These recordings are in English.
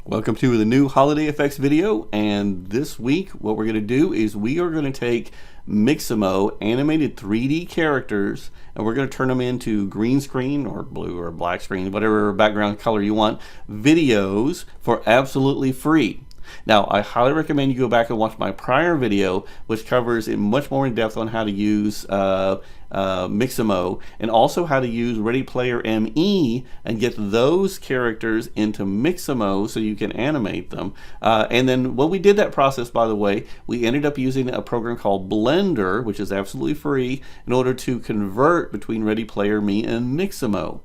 Welcome to the new holiday effects video, and this week what we're going to do is we are going to take Mixamo animated 3D characters and we're going to turn them into green screen or blue or black screen, whatever background color you want, videos for absolutely free. Now, I highly recommend you go back and watch my prior video, which covers in much more in depth on how to use Mixamo and also how to use Ready Player ME and get those characters into Mixamo so you can animate them. And then when we did that process, by the way, we ended up using a program called Blender, which is absolutely free, in order to convert between Ready Player Me and Mixamo.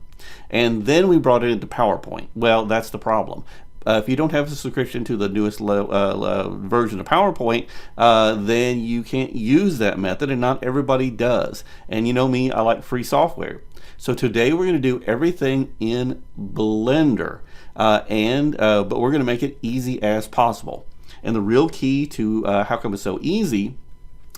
And then we brought it into PowerPoint. Well, that's the problem. If you don't have a subscription to the newest version of PowerPoint, then you can't use that method, and not everybody does. And you know me, I like free software. So today we're going to do everything in Blender, but we're going to make it easy as possible. And the real key to how come it's so easy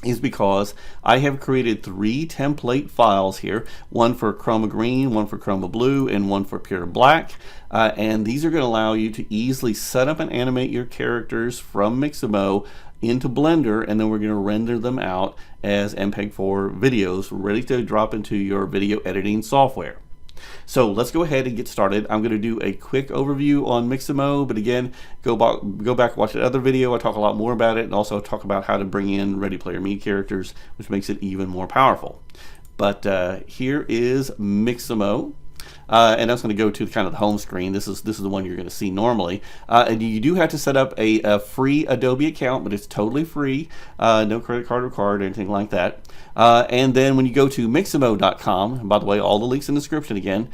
is because I have created 3 template files here, one for chroma green, one for chroma blue, and one for pure black. And these are going to allow you to easily set up and animate your characters from Mixamo into Blender, and then we're going to render them out as MPEG-4 videos ready to drop into your video editing software. So let's go ahead and get started. I'm going to do a quick overview on Mixamo, but again, go back and watch that other video. I talk a lot more about it and also talk about how to bring in Ready Player Me characters, which makes it even more powerful. But here is Mixamo. And that's going to go to kind of the home screen. This is the one you're going to see normally. And you do have to set up a free Adobe account, but it's totally free. No credit card required or anything like that. And then when you go to Mixamo.com, and by the way, all the links in the description again,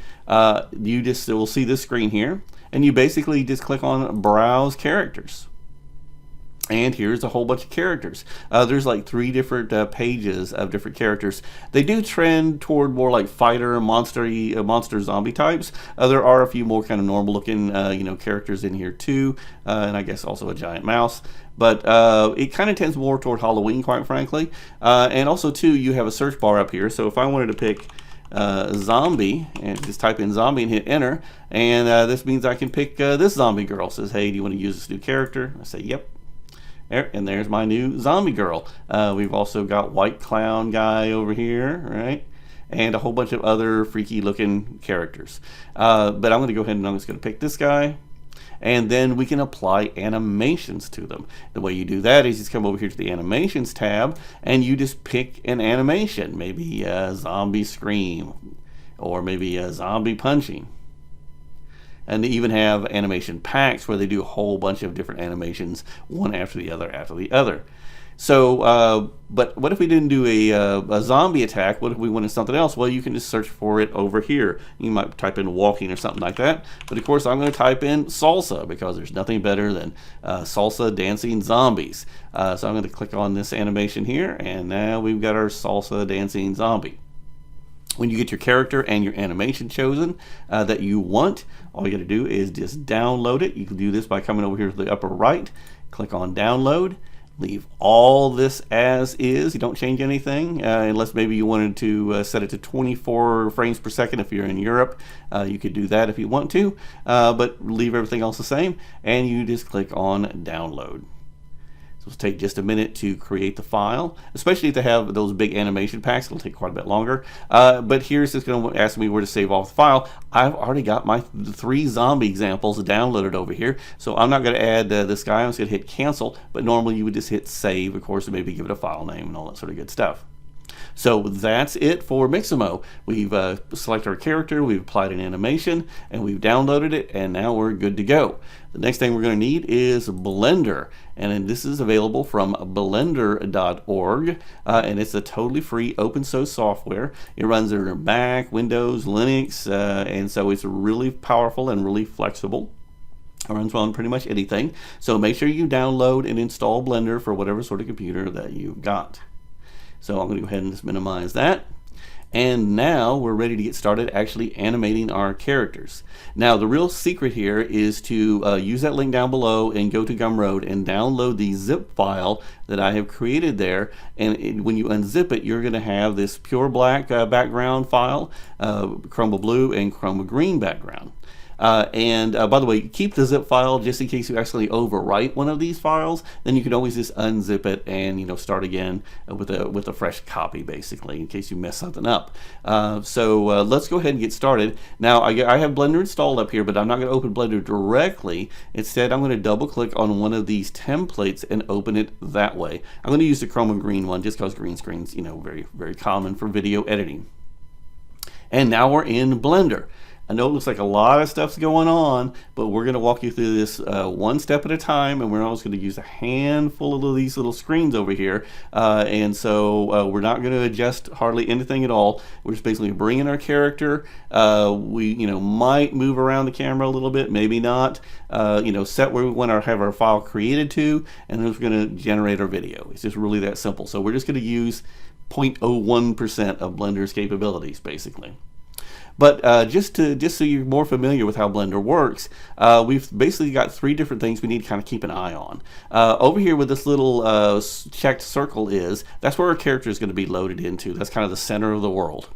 you just will see this screen here. And you basically just click on Browse Characters. And here's a whole bunch of characters. There's like 3 different pages of different characters. They do trend toward more like fighter, monster zombie types. There are a few more kind of normal looking characters in here too, and I guess also a giant mouse. But it kind of tends more toward Halloween, quite frankly. And also too, you have a search bar up here. So if I wanted to pick zombie and just type in zombie and hit enter, and this means I can pick this zombie girl. It says, hey, do you want to use this new character? I say, yep. And there's my new zombie girl. We've also got white clown guy over here, right? And a whole bunch of other freaky looking characters. But I'm going to go ahead and I'm just going to pick this guy. And then we can apply animations to them. The way you do that is you just come over here to the animations tab and you just pick an animation. Maybe a zombie scream or maybe a zombie punching. And they even have animation packs where they do a whole bunch of different animations, one after the other. So, but what if we didn't do a zombie attack? What if we wanted something else? Well, you can just search for it over here. You might type in walking or something like that. But of course, I'm going to type in salsa because there's nothing better than salsa dancing zombies. So I'm going to click on this animation here, and now we've got our salsa dancing zombie. When you get your character and your animation chosen that you want, all you got to do is just download it. You can do this by coming over here to the upper right, click on download, leave all this as is. You don't change anything unless maybe you wanted to set it to 24 frames per second if you're in Europe. You could do that if you want to, but leave everything else the same, and you just click on download. It'll take just a minute to create the file, especially if they have those big animation packs. It'll take quite a bit longer. But here's just going to ask me where to save off the file. I've already got my 3 zombie examples downloaded over here, so I'm not going to add this guy. I'm just going to hit cancel, but normally you would just hit save, of course, and maybe give it a file name and all that sort of good stuff. So that's it for Mixamo. We've selected our character, we've applied an animation, and we've downloaded it, and now we're good to go. The next thing we're going to need is Blender, and this is available from blender.org, and it's a totally free open source software. It runs under Mac, Windows, Linux, and so it's really powerful and really flexible. It runs on pretty much anything. So make sure you download and install Blender for whatever sort of computer that you've got. So I'm going to go ahead and just minimize that. And now we're ready to get started actually animating our characters. Now the real secret here is to use that link down below and go to Gumroad and download the zip file that I have created there. And when you unzip it, you're going to have this pure black background file, chroma blue and chroma green background. By the way, keep the zip file just in case you accidentally overwrite one of these files. Then you can always just unzip it and start again with a fresh copy, basically, in case you mess something up. Let's go ahead and get started. Now I have Blender installed up here, but I'm not going to open Blender directly. Instead, I'm going to double click on one of these templates and open it that way. I'm going to use the chroma green one just because green screen's very, very common for video editing. And now we're in Blender. I know it looks like a lot of stuff's going on, but we're going to walk you through this one step at a time, and we're always going to use a handful of these little screens over here. We're not going to adjust hardly anything at all. We're just basically bringing our character. We might move around the camera a little bit, maybe not. Set where we want to have our file created to, and then we're going to generate our video. It's just really that simple. So we're just going to use 0.01% of Blender's capabilities, basically. But just so you're more familiar with how Blender works, we've basically got three different things we need to kind of keep an eye on. Over here where this little checked circle that's where our character is going to be loaded into. That's kind of the center of the world.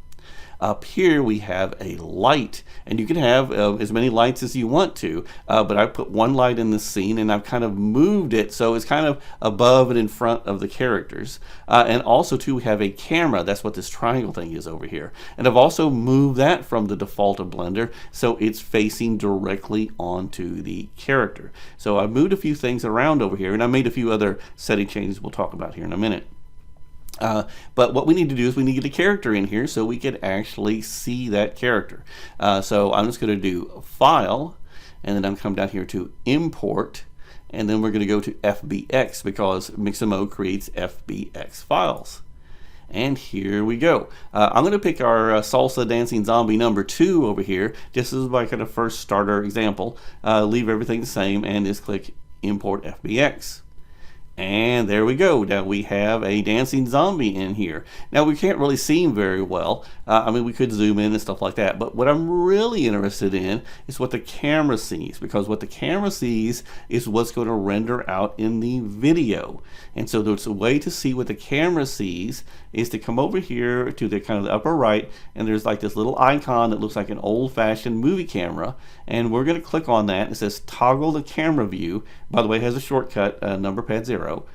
Up here we have a light, and you can have as many lights as you want to, but I put one light in this scene and I've kind of moved it so it's kind of above and in front of the characters. And also too, we have a camera. That's what this triangle thing is over here. And I've also moved that from the default of Blender so it's facing directly onto the character. So I've moved a few things around over here, and I made a few other setting changes we'll talk about here in a minute. But what we need to do is we need to get a character in here so we can actually see that character. So I'm just going to do File, and then I'm come down here to Import, and then we're going to go to FBX because Mixamo creates FBX files. And here we go. I'm going to pick our Salsa Dancing Zombie number 2 over here, just as my kind of first starter example. Leave everything the same and just click Import FBX. And there we go. Now we have a dancing zombie in here. Now we can't really see him very well. We could zoom in and stuff like that. But what I'm really interested in is what the camera sees, because what the camera sees is what's going to render out in the video. And so there's a way to see what the camera sees is to come over here to the kind of the upper right, and there's like this little icon that looks like an old-fashioned movie camera. And we're going to click on that. It says toggle the camera view. By the way, it has a shortcut, number pad 0.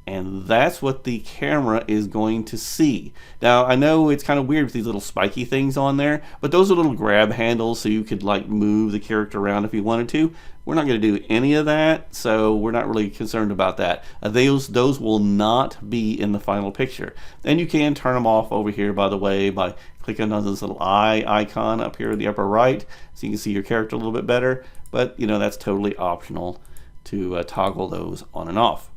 And that's what the camera is going to see. Now, I know it's kind of weird with these little spiky things on there, but those are little grab handles so you could like move the character around if you wanted to. We're not going to do any of that, so we're not really concerned about that. Those will not be in the final picture. And you can turn them off over here, by the way, by clicking on this little eye icon up here in the upper right, so you can see your character a little bit better. But that's totally optional to toggle those on and off.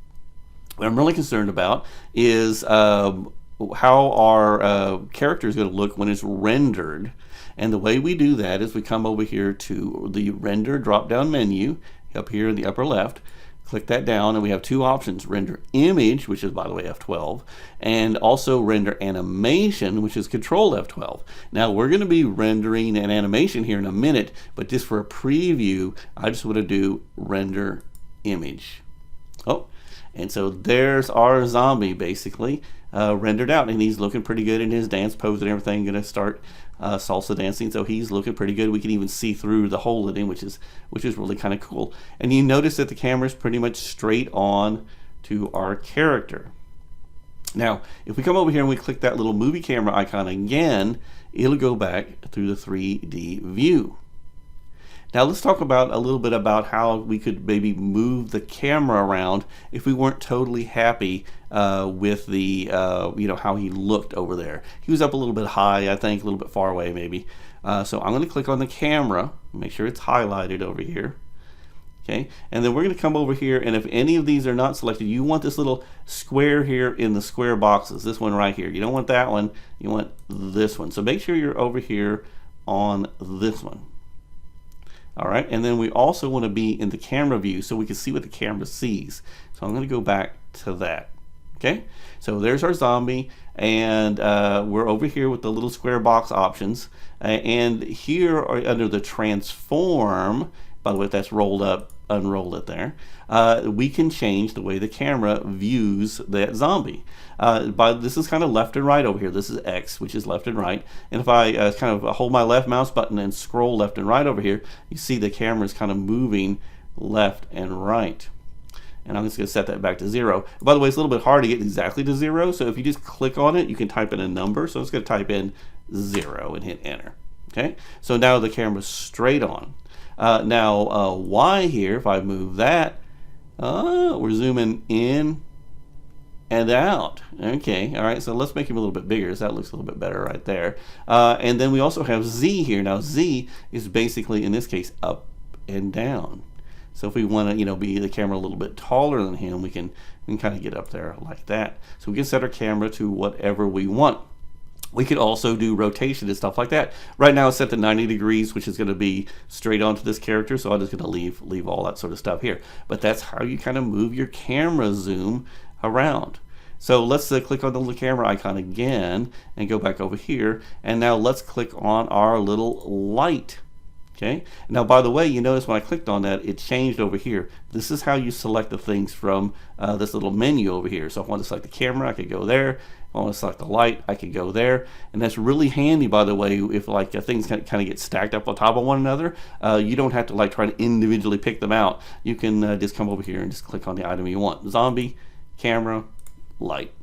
What I'm really concerned about is how our character is going to look when it's rendered. And the way we do that is we come over here to the render drop-down menu up here in the upper left. Click that down, and we have two options: render image, which is, by the way, F12, and also render animation, which is Control F12. Now we're going to be rendering an animation here in a minute, but just for a preview, I just want to do render image. Oh, and so there's our zombie basically rendered out, and he's looking pretty good in his dance pose and everything. Going to start salsa dancing, so he's looking pretty good. We can even see through the hole in him, which is really kind of cool. And you notice that the camera is pretty much straight on to our character. Now, if we come over here and we click that little movie camera icon again, it'll go back through the 3D view. Now let's talk about a little bit about how we could maybe move the camera around if we weren't totally happy with the how he looked over there. He was up a little bit high, I think, a little bit far away maybe. So I'm going to click on the camera, make sure it's highlighted over here. Okay, and then we're going to come over here, and if any of these are not selected, you want this little square here in the square boxes, this one right here. You don't want that one, you want this one. So make sure you're over here on this one. All right, and then we also want to be in the camera view so we can see what the camera sees. So I'm going to go back to that. Okay, so there's our zombie, and we're over here with the little square box options. And here under the transform, by the way, if that's rolled up, unroll it there, we can change the way the camera views that zombie. This is kind of left and right over here. This is X, which is left and right. And if I kind of hold my left mouse button and scroll left and right over here, you see the camera is kind of moving left and right. And I'm just going to set that back to 0. By the way, it's a little bit hard to get exactly to 0, so if you just click on it, you can type in a number. So I'm just going to type in 0 and hit enter. Okay, so now the camera's straight on. Now Y here, if I move that, we're zooming in and out. Okay, all right, so let's make him a little bit bigger, so that looks a little bit better right there. And then we also have Z here. Now Z is basically, in this case, up and down. So if we want to, be the camera a little bit taller than him, we can kind of get up there like that. So we can set our camera to whatever we want. We could also do rotation and stuff like that. Right now it's set to 90 degrees, which is going to be straight onto this character, so I'm just going to leave all that sort of stuff here. But that's how you kind of move your camera zoom around. So let's click on the little camera icon again and go back over here. And now let's click on our little light. Okay. Now, by the way, you notice when I clicked on that, it changed over here. This is how you select the things from this little menu over here. So if I want to select the camera, I could go there. If I want to select the light, I could go there. And that's really handy, by the way, if like things kind of get stacked up on top of one another. You don't have to like try to individually pick them out. You can just come over here and just click on the item you want. Zombie, camera, light.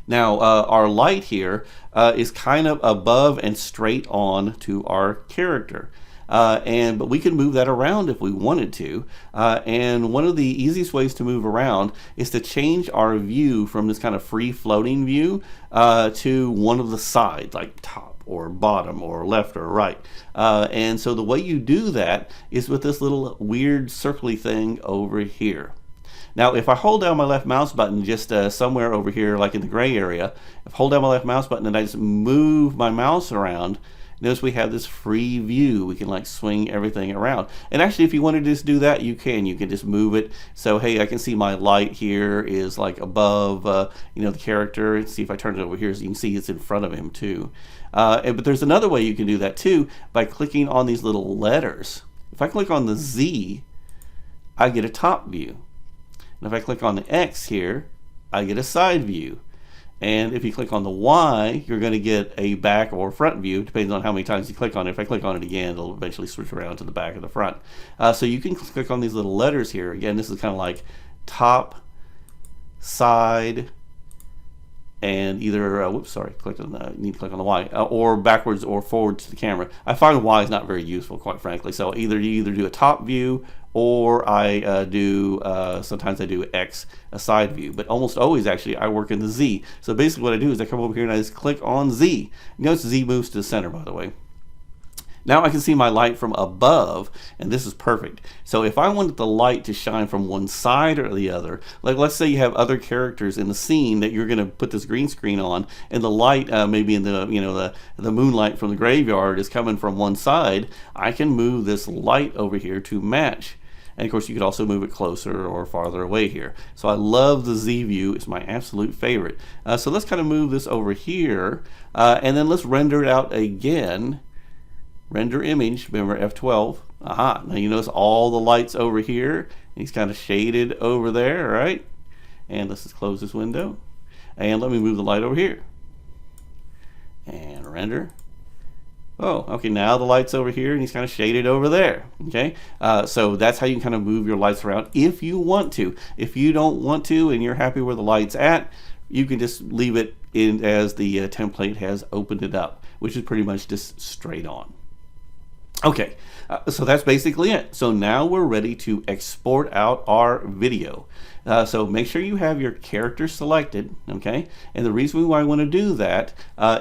Now, our light here is kind of above and straight on to our character. But we can move that around if we wanted to. And one of the easiest ways to move around is to change our view from this kind of free floating view to one of the sides, like top or bottom or left or right. And so the way you do that is with this little weird circly thing over here. Now, if I hold down my left mouse button just somewhere over here, like in the gray area, if I hold down my left mouse button and I just move my mouse around, notice we have this free view. We can like swing everything around. And actually, if you want to just do that, you can. You can just move it. So, hey, I can see my light here is like above, the character. See if I turn it over here, so you can see it's in front of him too. But there's another way you can do that too by clicking on these little letters. If I click on the Z, I get a top view. And if I click on the X here, I get a side view. And if you click on the Y, you're going to get a back or front view, depending on how many times you click on it. If I click on it again, it'll eventually switch around to the back or the front. So you can click on these little letters here. Again, this is kind of like top, side, and either, need to click on the Y, or backwards or forward to the camera. I find Y is not very useful, quite frankly. So you either do a top view, or I sometimes I do X, a side view. But almost always, actually, I work in the Z. So basically what I do is I come over here and I just click on Z. Notice Z moves to the center, by the way. Now I can see my light from above, and this is perfect. So if I wanted the light to shine from one side or the other, like let's say you have other characters in the scene that you're going to put this green screen on, and the light maybe in the moonlight from the graveyard is coming from one side, I can move this light over here to match. And of course, you could also move it closer or farther away here. So I love the Z view. It's my absolute favorite. So let's kind of move this over here, and then let's render it out again. Render image, remember F12. Aha, now you notice all the lights over here. He's kind of shaded over there, right? And let's just close this window. And let me move the light over here. And render. Oh, okay, now the light's over here and he's kind of shaded over there, okay? So that's how you can kind of move your lights around if you want to. If you don't want to and you're happy where the light's at, you can just leave it in as the template has opened it up, which is pretty much just straight on. Okay, so that's basically it. So now we're ready to export out our video. So make sure you have your character selected, okay? And the reason why I want to do that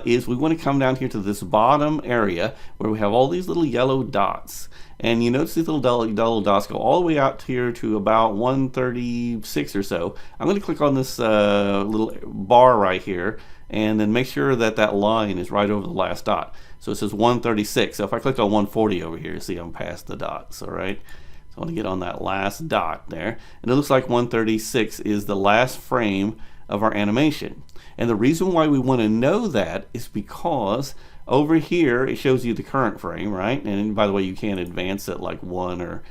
is we want to come down here to this bottom area where we have all these little yellow dots. And you notice these little yellow dots go all the way out here to about 136 or so. I'm going to click on this little bar right here and then make sure that that line is right over the last dot. So it says 136. So if I click on 140 over here, see I'm past the dots, all right? So I want to get on that last dot there. And it looks like 136 is the last frame of our animation. And the reason why we want to know that is because over here it shows you the current frame, right? And by the way, you can advance it like 1 or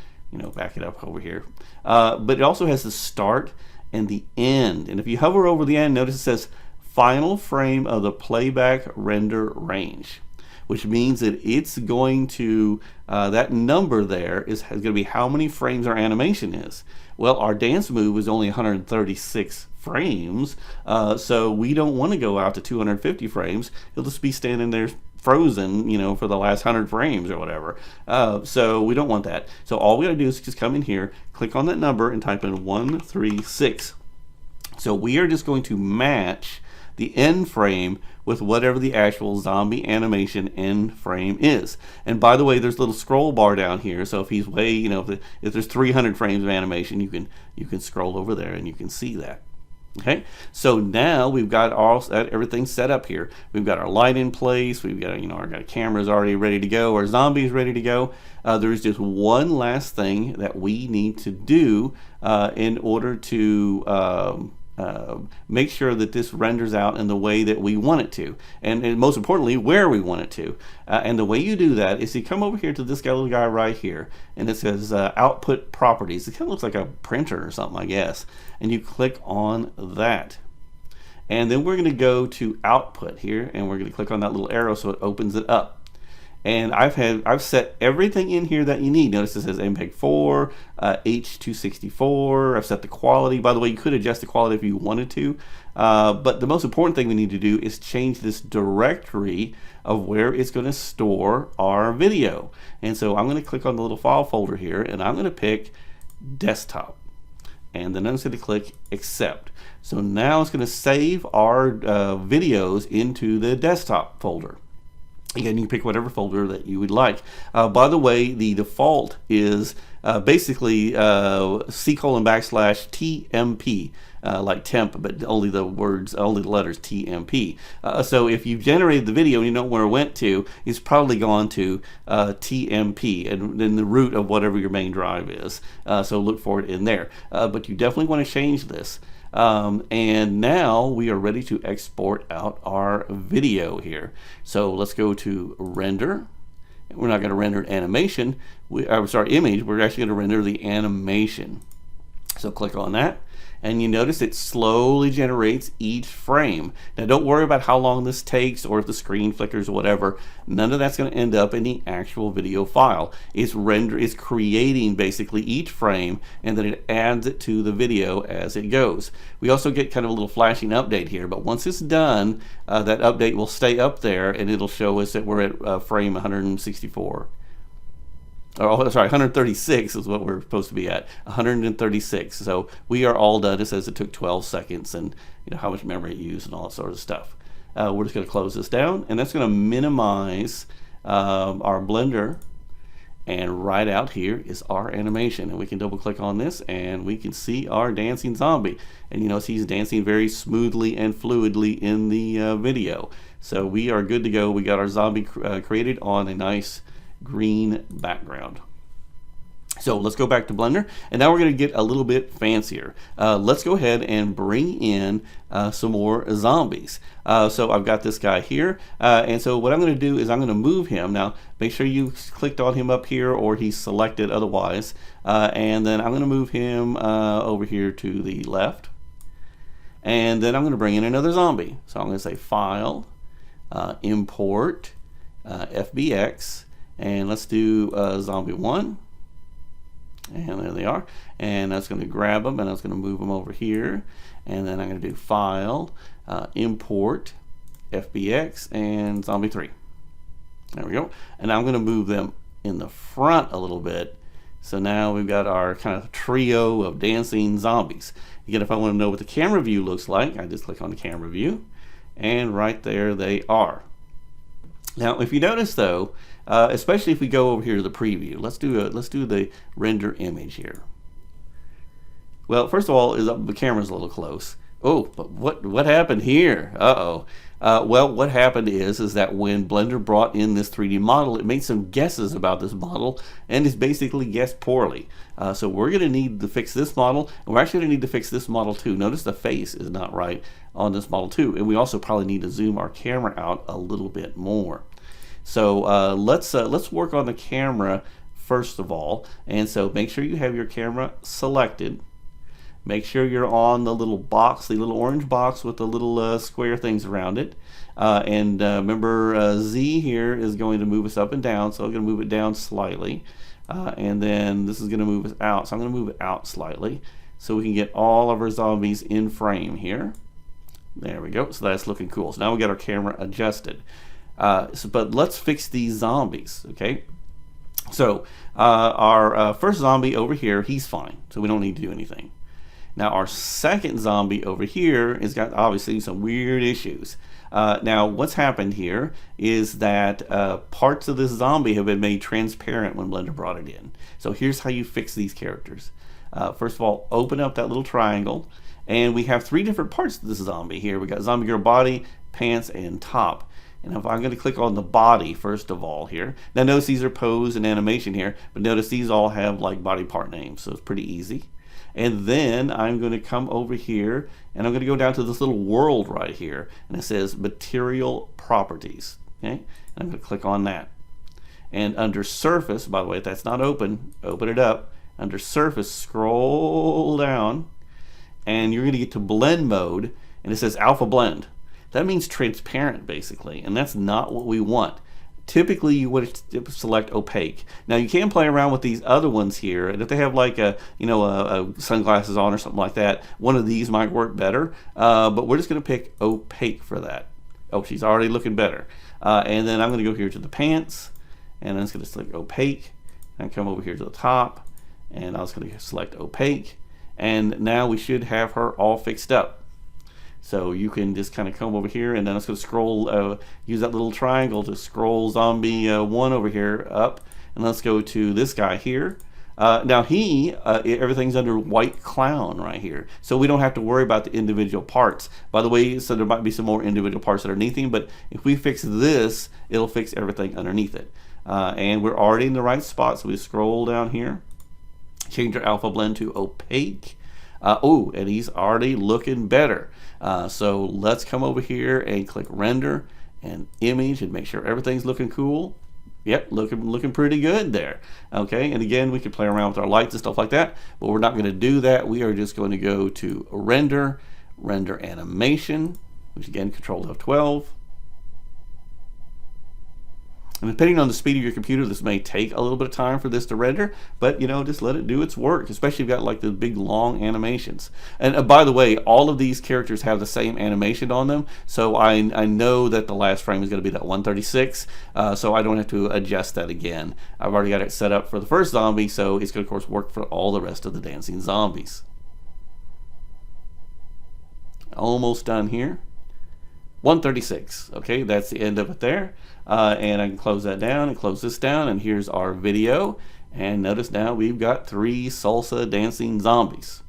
back it up over here. But it also has the start and the end. And if you hover over the end, notice it says final frame of the playback render range, which means that it's going to, that number there is going to be how many frames our animation is. Well, our dance move is only 136 frames, so we don't want to go out to 250 frames. It'll just be standing there frozen, for the last 100 frames or whatever. So we don't want that. So all we gotta do is just come in here, click on that number, and type in 136. So we are just going to match the end frame with whatever the actual zombie animation end frame is. And by the way, there's a little scroll bar down here, so if he's way, if there's 300 frames of animation, you can scroll over there and you can see that. Okay, so now we've got everything set up here. We've got our light in place. We've got our cameras already ready to go. Our zombies ready to go. There's just one last thing that we need to do in order to make sure that this renders out in the way that we want it to, and most importantly, where we want it to. And the way you do that is you come over here to this little guy right here, and it says output properties. It kind of looks like a printer or something, I guess. And you click on that. And then we're going to go to output here, and we're going to click on that little arrow so it opens it up. And I've set everything in here that you need. Notice it says MPEG 4, H264. I've set the quality. By the way, you could adjust the quality if you wanted to. But the most important thing we need to do is change this directory of where it's going to store our video. And so I'm going to click on the little file folder here, and I'm going to pick desktop. And then I'm just going to click accept. So now it's going to save our videos into the desktop folder. Again, you can pick whatever folder that you would like. By the way, the default is basically C:\TMP, like temp, but only the letters TMP. So if you've generated the video and you know where it went to, it's probably gone to TMP, and then the root of whatever your main drive is. So look for it in there. But you definitely want to change this. And now we are ready to export out our video here. So let's go to render. We're not going to render an animation. Image. We're actually going to render the animation. So click on that. And you notice it slowly generates each frame. Now don't worry about how long this takes or if the screen flickers or whatever. None of that's going to end up in the actual video file. It's creating basically each frame, and then it adds it to the video as it goes. We also get kind of a little flashing update here, but once it's done, that update will stay up there and it'll show us that we're at frame 164. 136 is what we're supposed to be at. 136. So we are all done. It says it took 12 seconds and how much memory it used and all that sort of stuff. We're just going to close this down, and that's going to minimize our Blender. And right out here is our animation, and we can double click on this and we can see our dancing zombie. And he's dancing very smoothly and fluidly in the video. So we are good to go. We got our zombie created on a nice green background. So let's go back to Blender, and now we're going to get a little bit fancier. Let's go ahead and bring in some more zombies. So I've got this guy here, and so what I'm going to do is I'm going to move him. Now make sure you clicked on him up here or he's selected otherwise, and then I'm going to move him over here to the left, and then I'm going to bring in another zombie. So I'm going to say File, Import, FBX, and let's do zombie 1. And there they are. And that's going to grab them, and that's going to move them over here. And then I'm going to do File, Import, FBX, and zombie 3. There we go. And I'm going to move them in the front a little bit. So now we've got our kind of trio of dancing zombies. Again, if I want to know what the camera view looks like, I just click on the camera view. And right there they are. Now, if you notice though, especially if we go over here to the preview, let's do the render image here. Well, first of all, the camera's a little close. Oh, but what happened here? Well, what happened is that when Blender brought in this 3D model, it made some guesses about this model, and it's basically guessed poorly. So we're going to need to fix this model, and we're actually going to need to fix this model too. Notice the face is not right on this model too, and we also probably need to zoom our camera out a little bit more. So let's work on the camera first of all. And so make sure you have your camera selected. Make sure you're on the little box, the little orange box with the little square things around it. Remember, Z here is going to move us up and down, so I'm going to move it down slightly. And then this is going to move us out, so I'm going to move it out slightly so we can get all of our zombies in frame here. There we go. So that's looking cool. So now we got our camera adjusted. But let's fix these zombies, okay? So our first zombie over here, he's fine, so we don't need to do anything. Now our second zombie over here has got obviously some weird issues. Now what's happened here is that parts of this zombie have been made transparent when Blender brought it in. So here's how you fix these characters. First of all, open up that little triangle, and we have three different parts of this zombie here. We got zombie girl body, pants, and top. And if I'm going to click on the body first of all here, now notice these are pose and animation here, but notice these all have like body part names, so it's pretty easy. And then I'm going to come over here and I'm going to go down to this little world right here, and it says material properties. Okay, and I'm going to click on that. And under surface, by the way, if that's not open, open it up. Under surface, scroll down, and you're going to get to blend mode, and it says alpha blend. That means transparent basically, and that's not what we want. Typically you would select opaque. Now you can play around with these other ones here, and if they have like a sunglasses on or something like that, one of these might work better, but we're just going to pick opaque for that. Oh, she's already looking better. And then I'm going to go here to the pants, and I'm just going to select opaque, and come over here to the top, and I'm just going to select opaque, and now we should have her all fixed up. So you can just kind of come over here, and then let's go scroll, use that little triangle to scroll zombie 1 over here up, and let's go to this guy here. Now everything's under white clown right here, so we don't have to worry about the individual parts. By the way, so there might be some more individual parts underneath him, but if we fix this, it'll fix everything underneath it. And we're already in the right spot, so we scroll down here, change our alpha blend to opaque. And he's already looking better. So let's come over here and click render and image and make sure everything's looking cool. Yep, looking pretty good there. Okay, and again, we can play around with our lights and stuff like that, but we're not going to do that. We are just going to go to render animation, which again, Control F12. And depending on the speed of your computer, this may take a little bit of time for this to render, but just let it do its work, especially if you've got like the big long animations. And by the way, all of these characters have the same animation on them, so I know that the last frame is going to be that 136, so I don't have to adjust that again. I've already got it set up for the first zombie, so it's going to, of course, work for all the rest of the dancing zombies. Almost done here. 136. Okay, that's the end of it there. And I can close that down and close this down, and here's our video. And notice now we've got 3 salsa dancing zombies.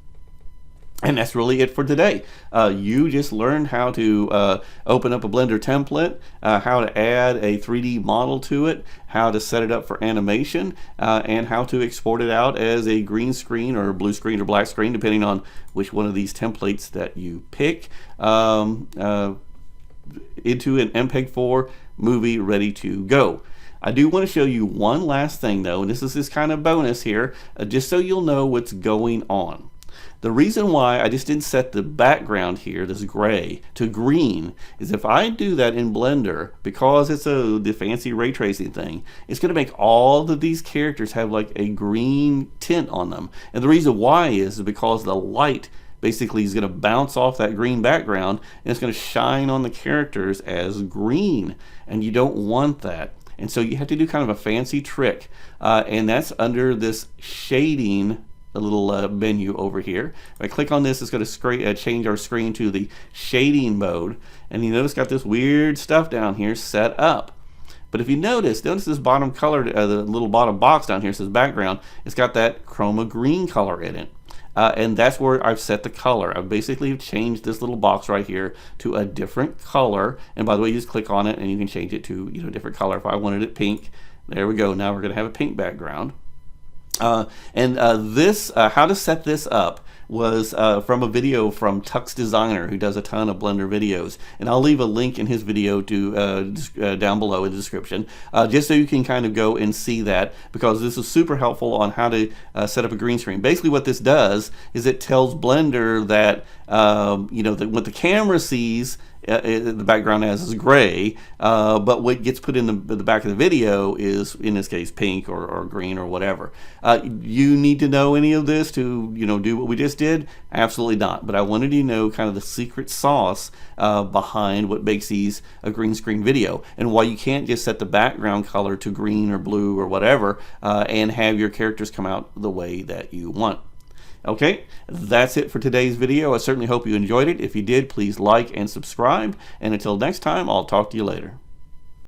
And that's really it for today. You just learned how to open up a Blender template, how to add a 3D model to it, how to set it up for animation, and how to export it out as a green screen or blue screen or black screen, depending on which one of these templates that you pick, into an MPEG-4 movie ready to go. I do want to show you one last thing though, and this is this kind of bonus here, just so you'll know what's going on. The reason why I just didn't set the background here, this gray, to green, is if I do that in Blender, because it's the fancy ray tracing thing, it's going to make all of these characters have like a green tint on them. And the reason why is because the light basically is going to bounce off that green background, and it's going to shine on the characters as green, and you don't want that. And so you have to do kind of a fancy trick, and that's under this shading, a little menu over here. If I click on this, it's going to change our screen to the shading mode, and you notice got this weird stuff down here set up. But if you notice this bottom color, the little bottom box down here says background, it's got that chroma green color in it. And that's where I've set the color. I've basically changed this little box right here to a different color. And by the way, you just click on it and you can change it to a different color. If I wanted it pink, there we go. Now we're going to have a pink background. How to set this up was from a video from Tux Designer, who does a ton of Blender videos. And I'll leave a link in his video to down below in the description, just so you can kind of go and see that, because this is super helpful on how to set up a green screen. Basically what this does is it tells Blender that, that what the camera sees the background as is gray, but what gets put in the back of the video is, in this case, pink or green or whatever. You need to know any of this to do what we just did? Absolutely not. But I wanted you to know kind of the secret sauce behind what makes these a green screen video, and why you can't just set the background color to green or blue or whatever and have your characters come out the way that you want. Okay, that's it for today's video. I certainly hope you enjoyed it. If you did, please like and subscribe. And until next time, I'll talk to you later.